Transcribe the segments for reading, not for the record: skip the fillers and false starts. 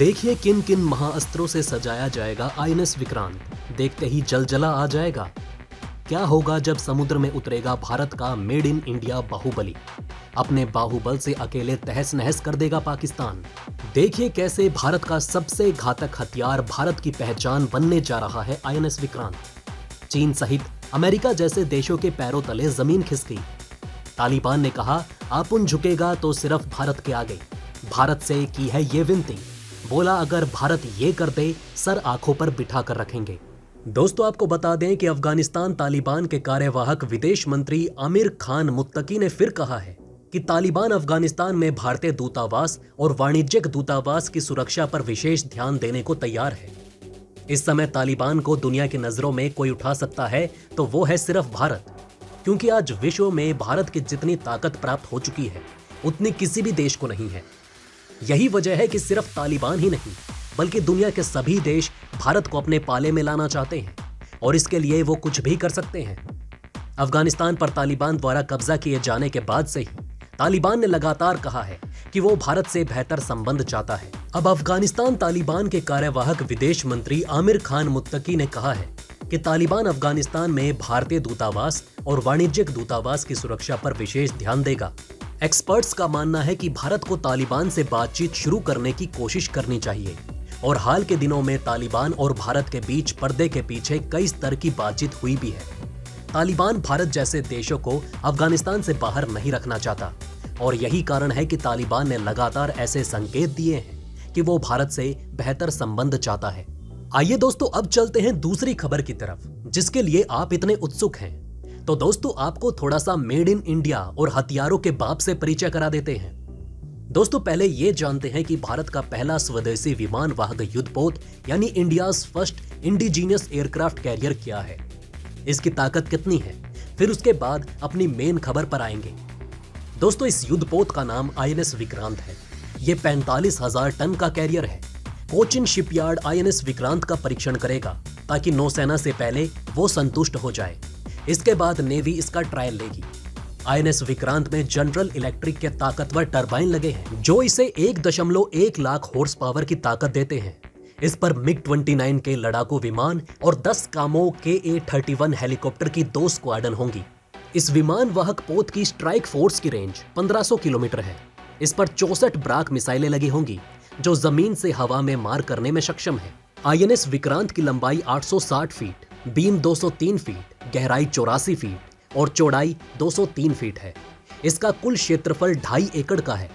देखिए किन किन महाअस्त्रों से सजाया जाएगा आईएनएस विक्रांत। देखते ही जलजला आ जाएगा। क्या होगा जब समुद्र में उतरेगा भारत का मेड इन इंडिया बाहुबली। अपने बाहुबल से अकेले तहस नहस कर देगा पाकिस्तान। देखिए कैसे भारत का सबसे घातक हथियार भारत की पहचान बनने जा रहा है आईएनएस विक्रांत। चीन सहित अमेरिका जैसे देशों के पैरों तले जमीन खिसकी। तालिबान ने कहा आपुन झुकेगा तो सिर्फ भारत के आगे। भारत से की है ये विनती। बोला अगर भारत ये कर दे सर आंखों पर बिठा कर रखेंगे। दोस्तों आपको बता दें कि अफगानिस्तान तालिबान के कार्यवाहक विदेश मंत्री आमिर खान मुत्तकी ने फिर कहा है कि तालिबान अफगानिस्तान में भारतीय दूतावास और वाणिज्यिक दूतावास की सुरक्षा पर विशेष ध्यान देने को तैयार है। इस समय तालिबान को दुनिया की नजरों में कोई उठा सकता है तो वो है सिर्फ भारत, क्योंकि आज विश्व में भारत की जितनी ताकत प्राप्त हो चुकी है उतनी किसी भी देश को नहीं है। यही वजह है कि सिर्फ तालिबान ही नहीं बल्कि दुनिया के सभी देश भारत को अपने पाले में लाना चाहते हैं और इसके लिए वो कुछ भी कर सकते हैं। अफगानिस्तान पर तालिबान द्वारा कब्जा किए जाने के बाद से ही तालिबान ने लगातार कहा है कि वो भारत से बेहतर संबंध चाहता है। अब अफगानिस्तान तालिबान के कार्यवाहक विदेश मंत्री आमिर खान मुत्तकी ने कहा है कि तालिबान अफगानिस्तान में भारतीय दूतावास और वाणिज्यिक दूतावास की सुरक्षा पर विशेष ध्यान देगा। एक्सपर्ट्स का मानना है कि भारत को तालिबान से बातचीत शुरू करने की कोशिश करनी चाहिए और हाल के दिनों में तालिबान और भारत के बीच पर्दे के पीछे कई स्तर की बातचीत हुई भी है। तालिबान भारत जैसे देशों को अफगानिस्तान से बाहर नहीं रखना चाहता और यही कारण है कि तालिबान ने लगातार ऐसे संकेत दिए हैं कि वो भारत से बेहतर संबंध चाहता है। आइए दोस्तों अब चलते हैं दूसरी खबर की तरफ जिसके लिए आप इतने उत्सुक हैं। तो दोस्तों आपको थोड़ा सा मेड इन इंडिया और हथियारों के बाप से परिचय करा देते हैं। दोस्तों पहले ये जानते हैं कि भारत का पहला स्वदेशी विमान वाहक युद्धपोत यानी India's first indigenous aircraft carrier क्या है, इसकी ताकत कितनी है, फिर उसके बाद अपनी मेन खबर पर आएंगे। दोस्तों इस युद्धपोत का नाम आईएनएस विक्रांत है। ये 45,000 टन का कैरियर है। कोचिन शिपयार्ड आईएनएस विक्रांत का परीक्षण करेगा ताकि नौसेना से पहले वो संतुष्ट हो जाए। इसके बाद नेवी इसका ट्रायल लेगी। आईएनएस विक्रांत में जनरल इलेक्ट्रिक के ताकतवर टरबाइन लगे हैं जो इसे 1.1 लाख हॉर्स पावर की ताकत देते हैं। इस पर मिग-29 के लड़ाकू विमान और 10 कामो KA-31 हेलीकॉप्टर की 2 स्क्वाड्रन होंगी। इस विमान वाहक पोत की स्ट्राइक फोर्स की रेंज 1500 किलोमीटर है। इस पर 64 ब्राक मिसाइलें लगी होंगी जो जमीन से हवा में मार करने में सक्षम है। आईएनएस विक्रांत की लंबाई 860 फीट, बीम 203 फीट, गहराई 84 फीट और चौड़ाई 203 फीट है। इसका कुल क्षेत्रफल 2.5 एकड़ का है।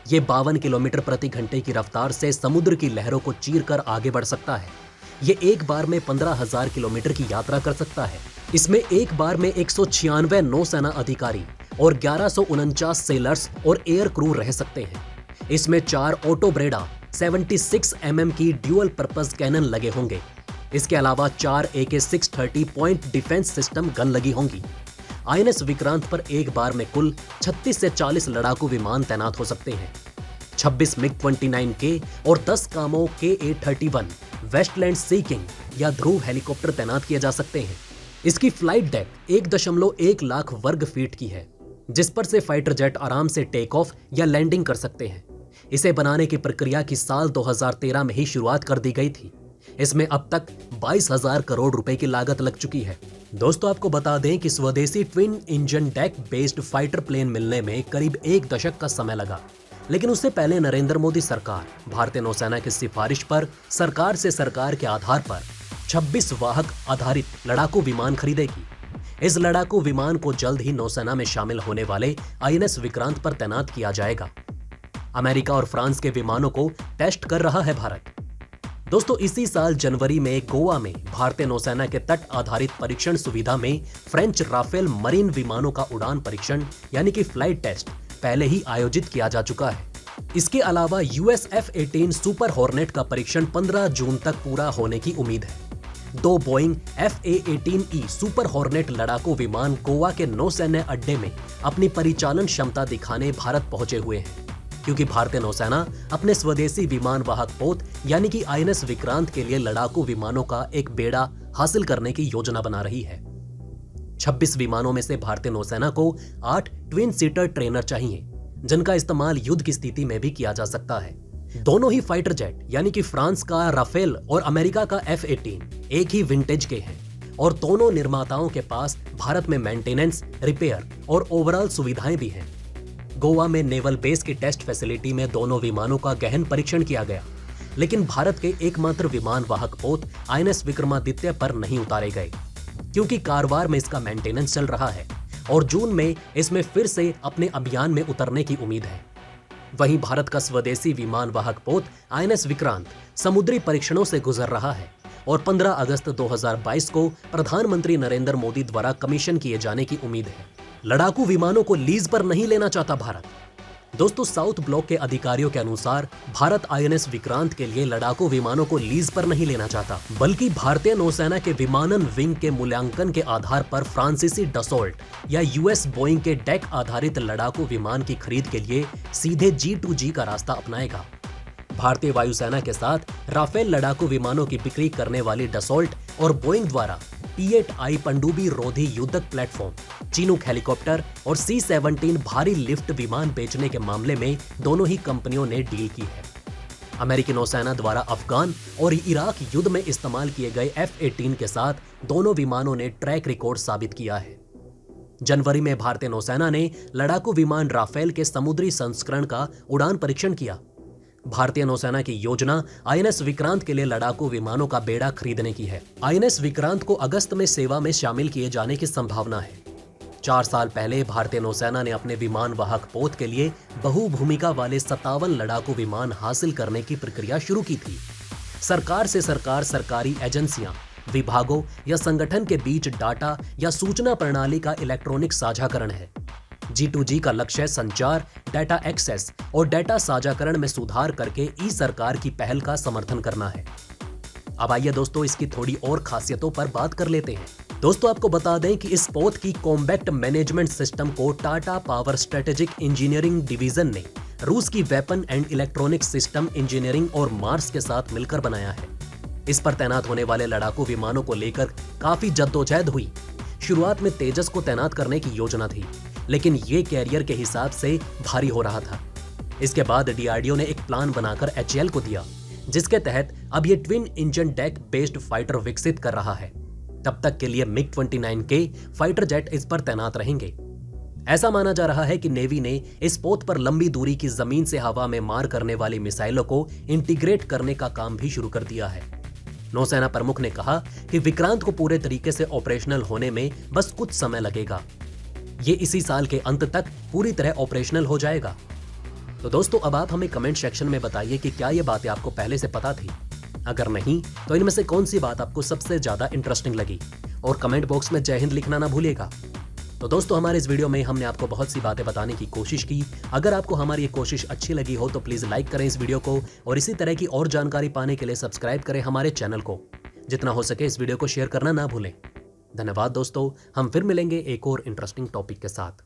ये 52 किलोमीटर प्रति घंटे की रफ्तार से समुद्र की लहरों को चीरकर आगे बढ़ सकता है। ये एक बार में 15,000 किलोमीटर की यात्रा कर सकता है। इसमें एक बार में 196 नौसेना अधिकारी और 1149 सेलर्स और एयर क्रू रह सकते हैं। इसमें 4 ऑटो ब्रेडा 76 mm की ड्यूअल पर्पस कैनन लगे होंगे। इसके अलावा 4 AK-630 point defence system gun लगी होंगी। आईएनएस विक्रांत पर एक बार में कुल 36 से 40 लड़ाकू विमान तैनात हो सकते हैं। 26 मिग-29K और 10 कामो KA-31 वेस्टलैंड सी किंग या ध्रुव हेलीकॉप्टर तैनात किए जा सकते हैं। इसकी फ्लाइट डेक 1.1 लाख वर्ग फीट की है जिस पर से फाइटर जेट आराम से टेक ऑफ या लैंडिंग कर सकते हैं। इसे बनाने की प्रक्रिया की साल 2013 में ही शुरुआत कर दी गई थी। इसमें अब तक 22,000 करोड़ रुपए की लागत लग चुकी है। दोस्तों आपको बता दें कि स्वदेशी twin engine deck based fighter plane मिलने में करीब 1 दशक का समय लगा, लेकिन उससे पहले नरेंद्र मोदी सरकार भारतीय नौसेना की सिफारिश पर सरकार से सरकार के आधार पर 26 वाहक आधारित लड़ाकू विमान खरीदेगी। इस लड़ाकू विमान को जल्द ही नौसेना में शामिल होने वाले आईएनएस विक्रांत पर तैनात किया जाएगा। अमेरिका और फ्रांस के विमानों को टेस्ट कर रहा है भारत। दोस्तों इसी साल जनवरी में गोवा में भारतीय नौसेना के तट आधारित परीक्षण सुविधा में फ्रेंच राफेल मरीन विमानों का उड़ान परीक्षण यानी कि फ्लाइट टेस्ट पहले ही आयोजित किया जा चुका है। इसके अलावा US F-18 सुपर हॉर्नेट का परीक्षण 15 जून तक पूरा होने की उम्मीद है। 2 बोइंग FA-18E सुपर हॉर्नेट लड़ाकू विमान गोवा के नौसैन्य अड्डे में अपनी परिचालन क्षमता दिखाने भारत पहुंचे हुए हैं, क्योंकि भारतीय नौसेना अपने स्वदेशी विमान वाहक पोत यानी कि आईएनएस विक्रांत के लिए लड़ाकू विमानों का एक बेड़ा हासिल करने की योजना बना रही है। 26 विमानों में से भारतीय नौसेना को 8 ट्विन सीटर ट्रेनर चाहिए जिनका इस्तेमाल युद्ध की स्थिति में भी किया जा सकता है। दोनों ही फाइटर जेट यानी कि फ्रांस का राफेल और अमेरिका का F-18 एक ही विंटेज के हैं और दोनों निर्माताओं के पास भारत में मेंटेनेंस, रिपेयर और ओवरऑल सुविधाएं भी हैं। गोवा में नेवल बेस की टेस्ट फैसिलिटी में दोनों विमानों का गहन परीक्षण किया गया, लेकिन भारत के एकमात्र विमान वाहक पोत INS विक्रमादित्य पर नहीं उतारे गए क्योंकि कारवार में इसका मेंटेनेंस चल रहा है और जून में इसमें फिर से अपने अभियान में उतरने की उम्मीद है। वहीं भारत का स्वदेशी विमान वाहक पोत INS विक्रांत समुद्री परीक्षणों से गुजर रहा है और 15 अगस्त 2022 को प्रधानमंत्री नरेंद्र मोदी द्वारा कमीशन किए जाने की उम्मीद है। लड़ाकू विमानों को लीज पर नहीं लेना चाहता भारत। दोस्तों, साउथ ब्लॉक के अधिकारियों के अनुसार भारत INS विक्रांत के लिए लड़ाकू विमानों को लीज पर नहीं लेना चाहता, बल्कि भारतीय नौसेना के विमानन विंग के मूल्यांकन के आधार पर फ्रांसीसी डसोल्ट या US बोइंग के डेक आधारित लड़ाकू विमान की खरीद के लिए सीधे G2G का रास्ता अपनाएगा। भारतीय वायुसेना के साथ राफेल लड़ाकू विमानों की बिक्री करने वाली डसोल्ट और बोइंग द्वारा P-8I पनडुब्बी रोधी युद्धक प्लेटफॉर्म, चिनूक हेलीकॉप्टर और C-17 भारी लिफ्ट विमान बेचने के मामले में दोनों ही कंपनियों ने डील की है। अमेरिकी नौसेना द्वारा अफगान और इराक युद्ध में इस्तेमाल किए गए F-18 के साथ दोनों विमानों ने ट्रैक रिकॉर्ड साबित किया है। जनवरी में भारतीय नौसेना ने लड़ाकू विमान राफेल के समुद्री संस्करण का उड़ान परीक्षण किया। भारतीय नौसेना की योजना INS विक्रांत के लिए लड़ाकू विमानों का बेड़ा खरीदने की है। INS विक्रांत को अगस्त में सेवा में शामिल किए जाने की संभावना है। 4 साल पहले भारतीय नौसेना ने अपने विमान वाहक पोत के लिए बहुभूमिका वाले 57 लड़ाकू विमान हासिल करने की प्रक्रिया शुरू की थी। सरकार से सरकारी एजेंसियां, विभागों या संगठन के बीच डाटा या सूचना प्रणाली का इलेक्ट्रॉनिक साझाकरण है। G2G का लक्ष्य संचार, डाटा एक्सेस और डाटा साझाकरण में सुधार करके सरकार की पहल का समर्थन करना है। अब आइए दोस्तों, इसकी थोड़ी और खासियतों पर बात कर लेते हैं। दोस्तों, आपको बता दें कि इस पोत की कॉम्बैक्ट मैनेजमेंट सिस्टम को Tata power strategic engineering division ने रूस की weapon and electronic system engineering और मार्स के साथ मिलकर बनाया है। इस पर तैनात होने वाले लड़ाकू विमानों को लेकर काफी जद्दोजहद हुई। शुरुआत में तेजस को तैनात करने की योजना थी, लेकिन ये कैरियर के हिसाब से भारी हो रहा था। इसके बाद DRDO ने एक प्लान बनाकर HAL को दिया, जिसके तहत अब ये twin engine deck based fighter विकसित कर रहा है। तब तक के लिए MiG-29K फाइटर जेट इस पर तैनात रहेंगे। ऐसा माना जा रहा है कि नेवी ने इस पोत पर लंबी दूरी की जमीन से हवा में मार करने वाली मिसाइलों को इंटीग्रेट करने का काम भी शुरू कर दिया है। नौसेना प्रमुख ने कहा कि विक्रांत को पूरे तरीके से ऑपरेशनल होने में बस कुछ समय लगेगा। ये इसी साल के अंत तक पूरी तरह ऑपरेशनल हो जाएगा। तो दोस्तों, अब आप हमें कमेंट सेक्शन में बताइए कि क्या ये बातें आपको पहले से पता थी। अगर नहीं, तो इनमें से कौन सी बात आपको सबसे ज्यादा इंटरेस्टिंग लगी, और कमेंट बॉक्स में जय हिंद लिखना ना भूलिएगा। तो दोस्तों, हमारे इस वीडियो में हमने आपको बहुत सी बातें बताने की कोशिश की। अगर आपको हमारी ये कोशिश अच्छी लगी हो तो प्लीज लाइक करें इस वीडियो को, और इसी तरह की और जानकारी पाने के लिए सब्सक्राइब करें हमारे चैनल को। जितना हो सके इस वीडियो को शेयर करना ना भूलें। धन्यवाद दोस्तों, हम फिर मिलेंगे एक और इंटरेस्टिंग टॉपिक के साथ।